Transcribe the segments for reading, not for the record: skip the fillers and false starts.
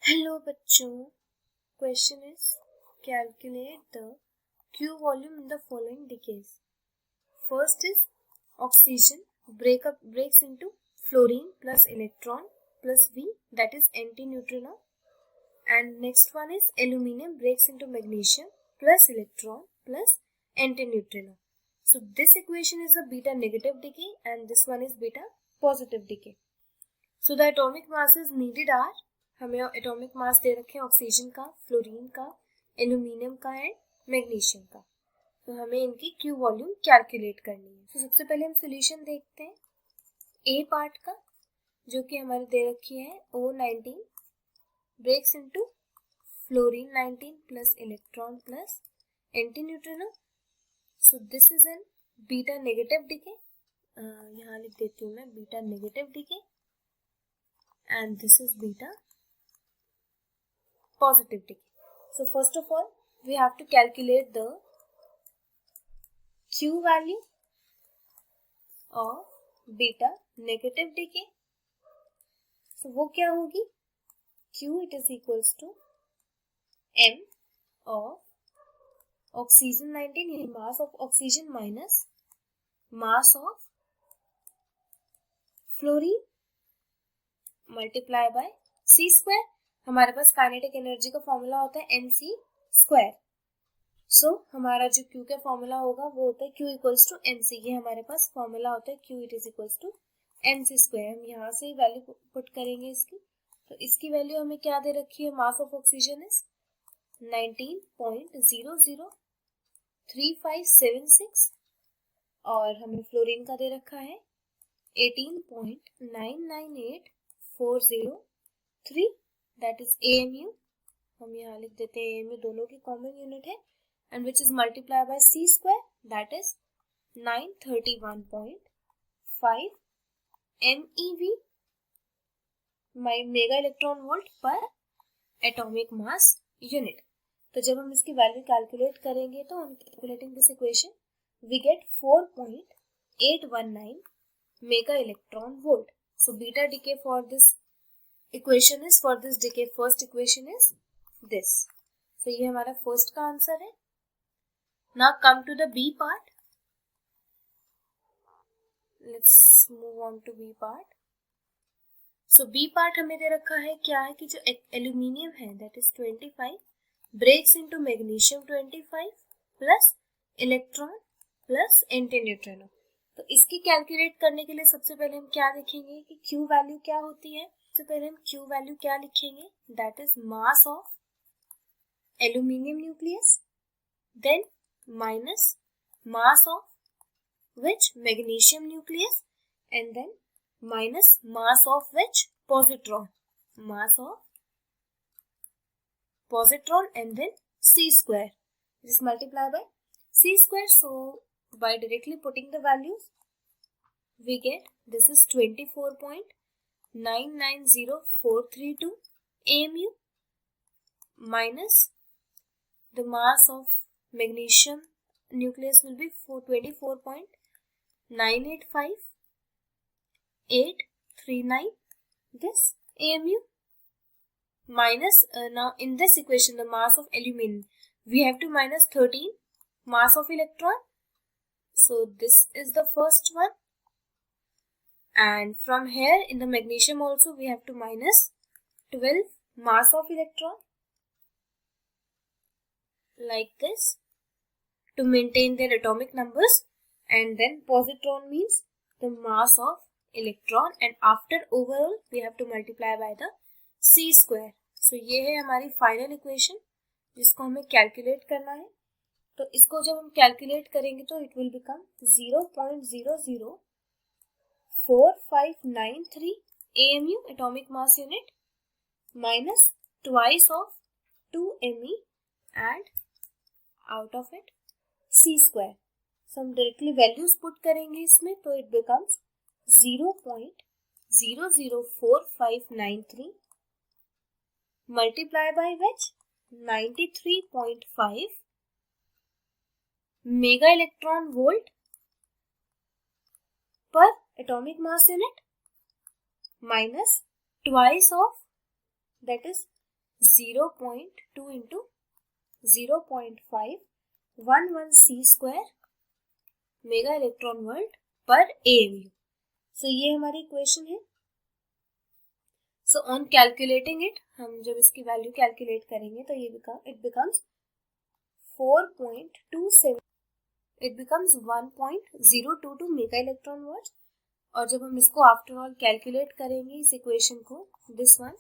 Hello बच्चों, question is calculate the Q volume in the following decays. First is oxygen breaks into fluorine plus electron plus V, that is antineutrino, and next one is aluminum breaks into magnesium plus electron plus antineutrino. So this equation is a beta negative decay and this one is beta positive decay. So the atomic masses needed are, हमें atomic mass दे रखे हैं oxygen का, fluorine का, aluminium का and magnesium का. तो हमें इनकी क्यू वॉल्यूम कैलकुलेट करनी है. तो सबसे पहले हम सोल्यूशन देखते हैं ए पार्ट का, जो कि हमारे दे रखी है O19 breaks into fluorine 19 plus electron plus antineutrino. So this is an beta negative decay. यहाँ लिख देती हूँ मैं beta negative decay and this is beta positive decay. So first of all we have to calculate the Q value of beta negative decay. So वो क्या होगी? Q it is equals to M of oxygen 19, यानी mass of oxygen minus mass of fluorine multiply by C square. हमारे पास kinetic energy का formula होता है mc square. सो हमारा जो Q का फॉर्मूला होगा वो होता है Q इक्वल्स टू mc. ये हमारे पास फॉर्मूला होता है Q it is equals to mc square. हम यहाँ से वैल्यू पुट करेंगे इसकी. तो इसकी वैल्यू हमें क्या दे रखी है? मास ऑफ ऑक्सीजन इज 19.003576 और हमें फ्लोरीन का दे रखा है 18.998403, that is AMU. हम यहाँ लिख देते हैं AMU दोनों की कॉमन यूनिट है, and which is multiply by C square, that is 931.5 MeV mega electron volt पर एटॉमिक मास यूनिट. तो जब हम इसकी वैल्यू कैलकुलेट करेंगे तो हम calculating this equation we get 4.819 mega electron volt. So beta decay for this equation is, for this decay first equation is this. So ये हमारा first का आंसर है. Now come to the B part. Let's move on to B part. So B part हमें दे रखा है क्या है कि जो एल्यूमिनियम है that is 25 breaks into magnesium 25 plus electron plus antineutrino. तो इसकी कैलकुलेट करने के लिए सबसे पहले हम क्या लिखेंगे कि Q वैल्यू क्या होती है. सबसे पहले हम Q वैल्यू क्या लिखेंगे? That is mass of aluminium nucleus, then minus mass of which magnesium nucleus, and then minus mass of which positron, mass of positron, and then C square. This multiply by C square. So by directly putting the values we get this is 24.990432 AMU minus the mass of magnesium nucleus will be 24.985839 this AMU minus now in this equation the mass of aluminum we have to minus 13 mass of electron. So this is the first one, and from here in the magnesium also we have to minus 12 mass of electron like this to maintain their atomic numbers, and then positron means the mass of electron, and after overall we have to multiply by the C square. So ये है हमारी final equation जिसको हमें calculate करना है. तो इसको जब हम कैलकुलेट करेंगे तो it will become 0.004593 AMU atomic mass unit minus twice of 2 Me and out of it C square. So हम डायरेक्टली वैल्यूज पुट करेंगे इसमें तो it becomes 0.004593 multiply by which 93.5 mega electron volt पर atomic mass unit minus twice of, that is 0.2 into 0.5 11c square mega electron volt पर AMU. सो ये हमारी equation है. So on calculating it, हम जब इसकी वैल्यू कैलकुलेट करेंगे तो ये it becomes 4.27, it becomes 1.022 mega electron volt. और जब हम इसको आफ्टर ऑल कैलकुलेट करेंगे इस इक्वेशन को, दिस वन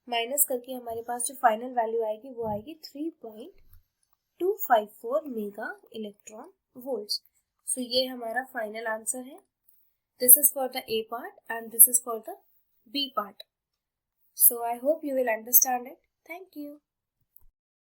माइनस करके हमारे पास जो फाइनल वैल्यू आएगी वो आएगी 3.254 मेगा इलेक्ट्रॉन वोल्ट्स. सो ये हमारा फाइनल आंसर है. This is for the A part and this is for the B part. So I hope you will understand it. Thank you.